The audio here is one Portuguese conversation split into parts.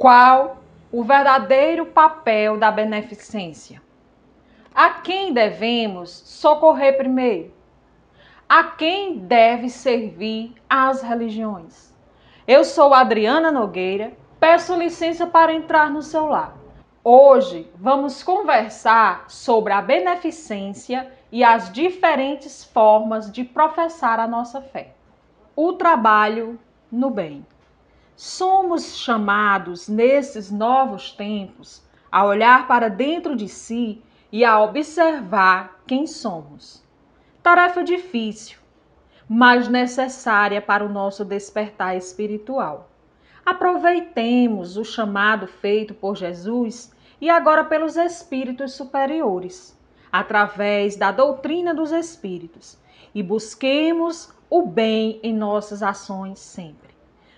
Qual o verdadeiro papel da beneficência? A quem devemos socorrer primeiro? A quem deve servir as religiões? Eu sou Adriana Nogueira, peço licença para entrar no seu lar. Hoje vamos conversar sobre a beneficência e as diferentes formas de professar a nossa fé. O trabalho no bem. Somos chamados nesses novos tempos a olhar para dentro de si e a observar quem somos. Tarefa difícil, mas necessária para o nosso despertar espiritual. Aproveitemos o chamado feito por Jesus e agora pelos espíritos superiores, através da doutrina dos espíritos, e busquemos o bem em nossas ações sempre.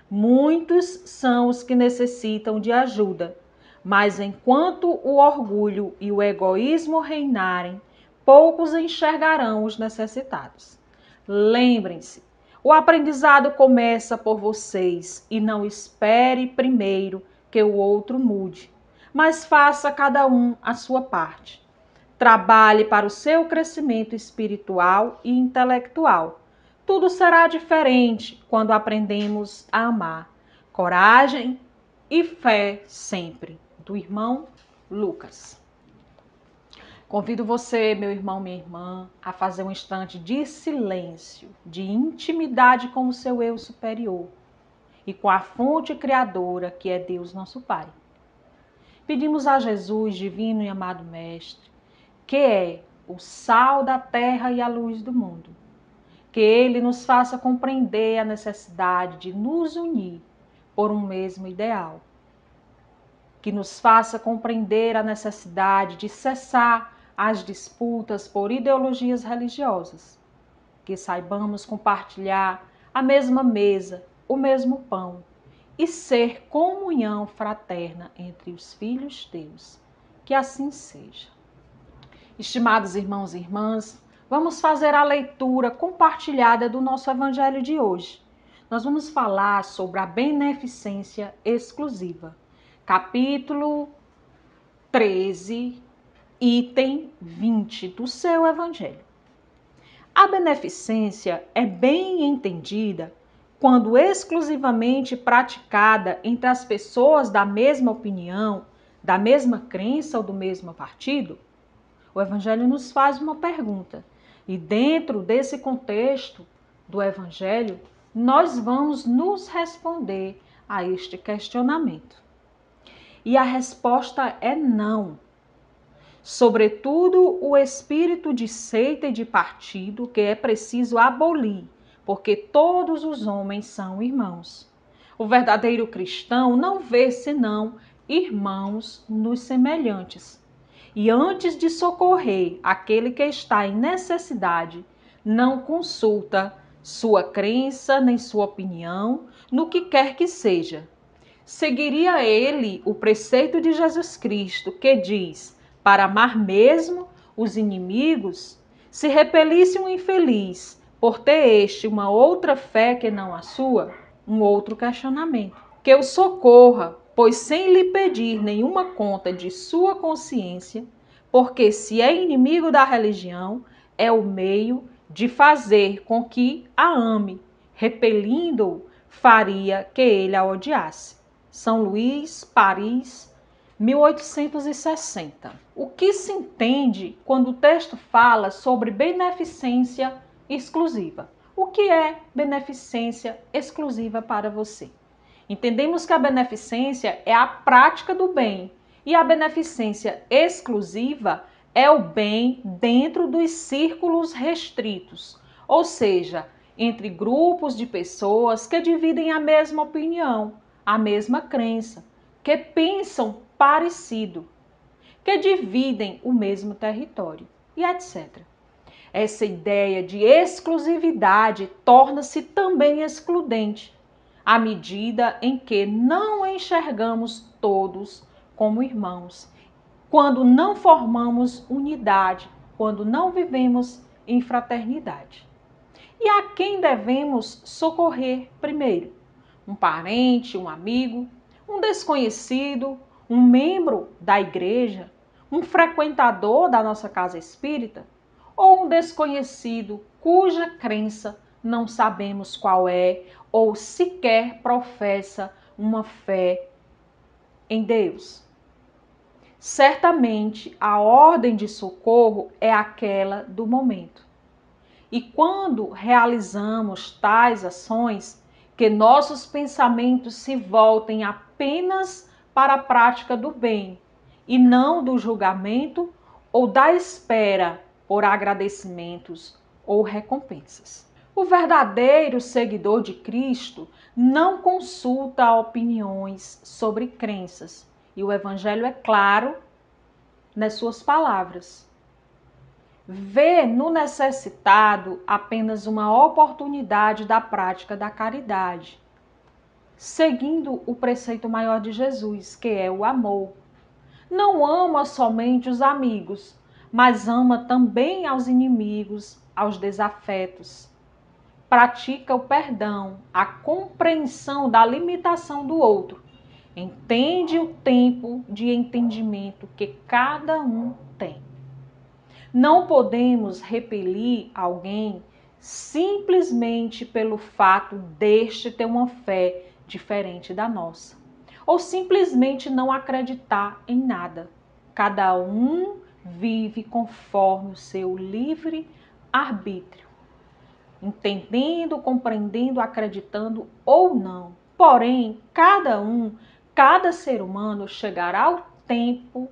Muitos são os que necessitam de ajuda, mas enquanto o orgulho e o egoísmo reinarem, poucos enxergarão os necessitados. Lembrem-se, o aprendizado começa por vocês e não espere primeiro que o outro mude, mas faça cada um a sua parte. Trabalhe para o seu crescimento espiritual e intelectual. Tudo será diferente quando aprendemos a amar. Coragem e fé sempre. Do irmão Lucas. Convido você, meu irmão, minha irmã, a fazer um instante de silêncio, de intimidade com o seu eu superior e com a fonte criadora que é Deus nosso Pai. Pedimos a Jesus, divino e amado Mestre, que é o sal da terra e a luz do mundo, que Ele nos faça compreender a necessidade de nos unir por um mesmo ideal, que nos faça compreender a necessidade de cessar as disputas por ideologias religiosas, que saibamos compartilhar a mesma mesa, o mesmo pão e ser comunhão fraterna entre os filhos de Deus. Que assim seja. Estimados irmãos e irmãs, vamos fazer a leitura compartilhada do nosso evangelho de hoje. Nós vamos falar sobre a beneficência exclusiva. Capítulo 13, item 20 do seu evangelho. A beneficência é bem entendida quando exclusivamente praticada entre as pessoas da mesma opinião, da mesma crença ou do mesmo partido. O evangelho nos faz uma pergunta e dentro desse contexto do evangelho, nós vamos nos responder a este questionamento. E a resposta é não. Sobretudo o espírito de seita e de partido que é preciso abolir, porque todos os homens são irmãos. O verdadeiro cristão não vê senão irmãos nos semelhantes. E antes de socorrer aquele que está em necessidade, não consulta sua crença nem sua opinião no que quer que seja. Seguiria ele o preceito de Jesus Cristo que diz: para amar mesmo os inimigos, se repelisse um infeliz por ter este uma outra fé que não a sua, um outro questionamento. Que o socorra, pois sem lhe pedir nenhuma conta de sua consciência, porque se é inimigo da religião, é o meio de fazer com que a ame, repelindo-o, faria que ele a odiasse. São Luís, Paris, 1860. O que se entende quando o texto fala sobre beneficência exclusiva? O que é beneficência exclusiva para você? Entendemos que a beneficência é a prática do bem e a beneficência exclusiva é o bem dentro dos círculos restritos, ou seja, entre grupos de pessoas que dividem a mesma opinião, a mesma crença, que pensam parecido, que dividem o mesmo território e etc. Essa ideia de exclusividade torna-se também excludente, à medida em que não enxergamos todos como irmãos, quando não formamos unidade, quando não vivemos em fraternidade. E a quem devemos socorrer primeiro? Um parente, um amigo, Um desconhecido, um membro da igreja, um frequentador da nossa casa espírita, ou um desconhecido cuja crença não sabemos qual é ou sequer professa uma fé em Deus. Certamente a ordem de socorro é aquela do momento. E quando realizamos tais ações, que nossos pensamentos se voltem apenas para a prática do bem e não do julgamento ou da espera por agradecimentos ou recompensas. O verdadeiro seguidor de Cristo não consulta opiniões sobre crenças, e o Evangelho é claro nas suas palavras. Vê no necessitado apenas uma oportunidade da prática da caridade, seguindo o preceito maior de Jesus, que é o amor. Não ama somente os amigos, mas ama também aos inimigos, aos desafetos. Pratica o perdão, a compreensão da limitação do outro. Entende o tempo de entendimento que cada um tem. Não podemos repelir alguém simplesmente pelo fato deste ter uma fé diferente da nossa, ou simplesmente não acreditar em nada. Cada um vive conforme o seu livre arbítrio, entendendo, compreendendo, acreditando ou não. Porém, cada ser humano chegará ao tempo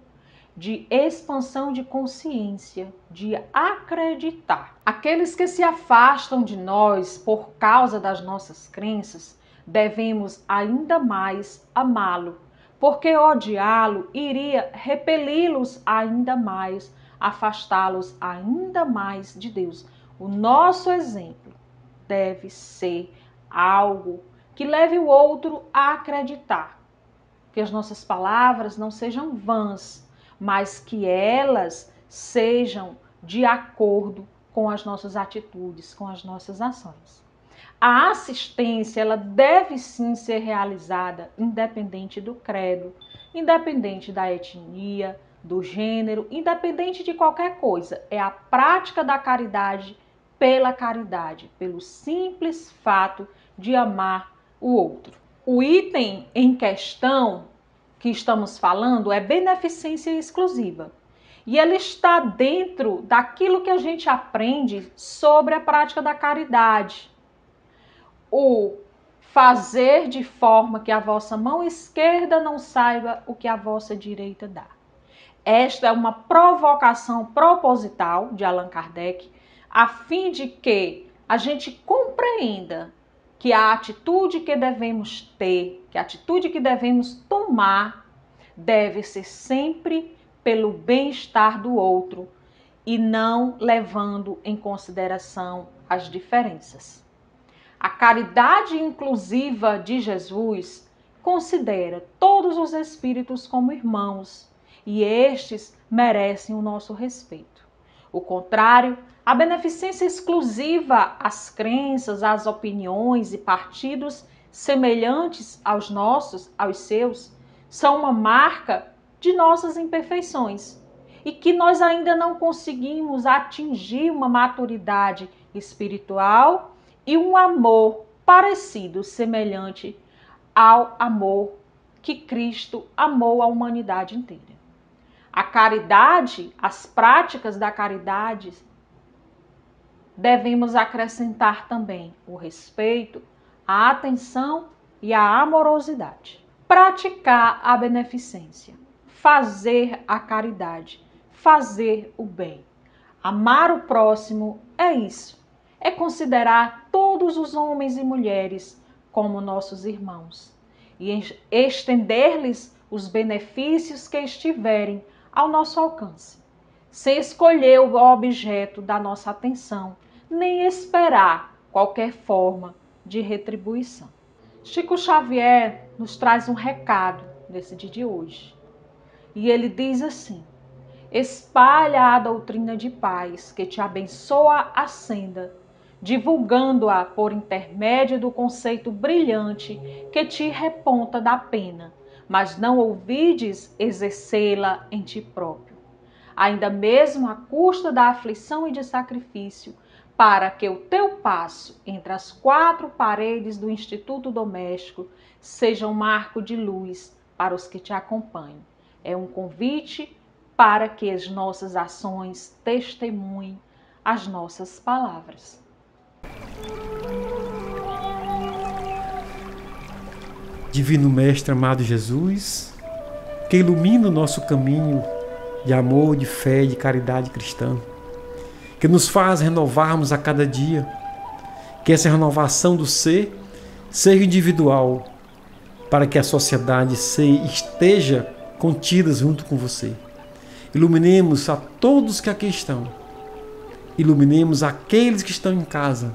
de expansão de consciência, de acreditar. Aqueles que se afastam de nós por causa das nossas crenças, devemos ainda mais amá-lo, porque odiá-lo iria repeli-los ainda mais, afastá-los ainda mais de Deus. O nosso exemplo deve ser algo que leve o outro a acreditar, que as nossas palavras não sejam vãs, mas que elas sejam de acordo com as nossas atitudes, com as nossas ações. A assistência, ela deve sim ser realizada independente do credo, independente da etnia, do gênero, independente de qualquer coisa. É a prática da caridade pela caridade, pelo simples fato de amar o outro. O item em questão que estamos falando é beneficência exclusiva. E ela está dentro daquilo que a gente aprende sobre a prática da caridade. O fazer de forma que a vossa mão esquerda não saiba o que a vossa direita dá. Esta é uma provocação proposital de Allan Kardec, a fim de que a gente compreenda que a atitude que devemos ter, que a atitude que devemos tomar, deve ser sempre pelo bem-estar do outro e não levando em consideração as diferenças. A caridade inclusiva de Jesus considera todos os espíritos como irmãos e estes merecem o nosso respeito. O contrário, a beneficência exclusiva às crenças, às opiniões e partidos semelhantes aos nossos, aos seus, são uma marca de nossas imperfeições e que nós ainda não conseguimos atingir uma maturidade espiritual e um amor parecido, semelhante ao amor que Cristo amou a humanidade inteira. A caridade, as práticas da caridade, devemos acrescentar também o respeito, a atenção e a amorosidade. Praticar a beneficência, fazer a caridade, fazer o bem. Amar o próximo é isso, é considerar todos os homens e mulheres como nossos irmãos e estender-lhes os benefícios que estiverem ao nosso alcance, sem escolher o objeto da nossa atenção, nem esperar qualquer forma de retribuição. Chico Xavier nos traz um recado nesse dia de hoje. E ele diz assim: espalha a doutrina de paz que te abençoa a senda, divulgando-a por intermédio do conceito brilhante que te reponta da pena, mas não ouvides exercê-la em ti próprio, ainda mesmo à custa da aflição e de sacrifício, para que o teu passo entre as quatro paredes do instituto doméstico seja um marco de luz para os que te acompanham. É um convite para que as nossas ações testemunhem as nossas palavras. Divino Mestre amado Jesus, que ilumina o nosso caminho de amor, de fé e de caridade cristã, que nos faz renovarmos a cada dia, que essa renovação do ser seja individual, para que a sociedade esteja contida junto com você. Iluminemos a todos que aqui estão, iluminemos aqueles que estão em casa,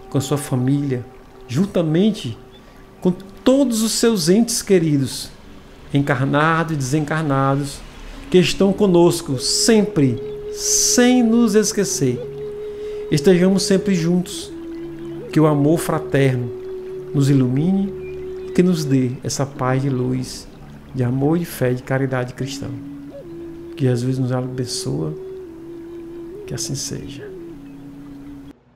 com a sua família, juntamente com todos os seus entes queridos, encarnados e desencarnados, que estão conosco sempre, sem nos esquecer. Estejamos sempre juntos, que o amor fraterno nos ilumine e que nos dê essa paz de luz, de amor e fé, de caridade cristã. Que Jesus nos abençoe, que assim seja.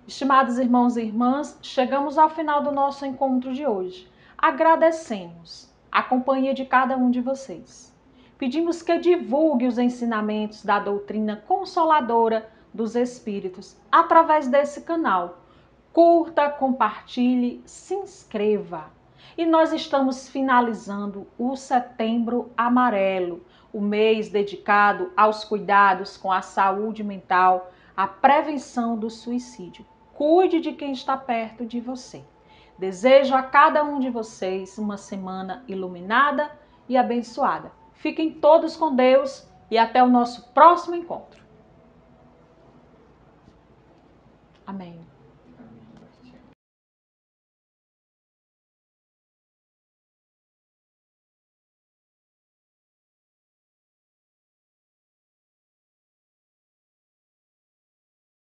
Estimados irmãos e irmãs, chegamos ao final do nosso encontro de hoje. Agradecemos a companhia de cada um de vocês. Pedimos que divulgue os ensinamentos da doutrina consoladora dos Espíritos através desse canal. Curta, compartilhe, se inscreva. E nós estamos finalizando o Setembro Amarelo, o mês dedicado aos cuidados com a saúde mental, à prevenção do suicídio. Cuide de quem está perto de você. Desejo a cada um de vocês uma semana iluminada e abençoada. Fiquem todos com Deus e até o nosso próximo encontro. Amém.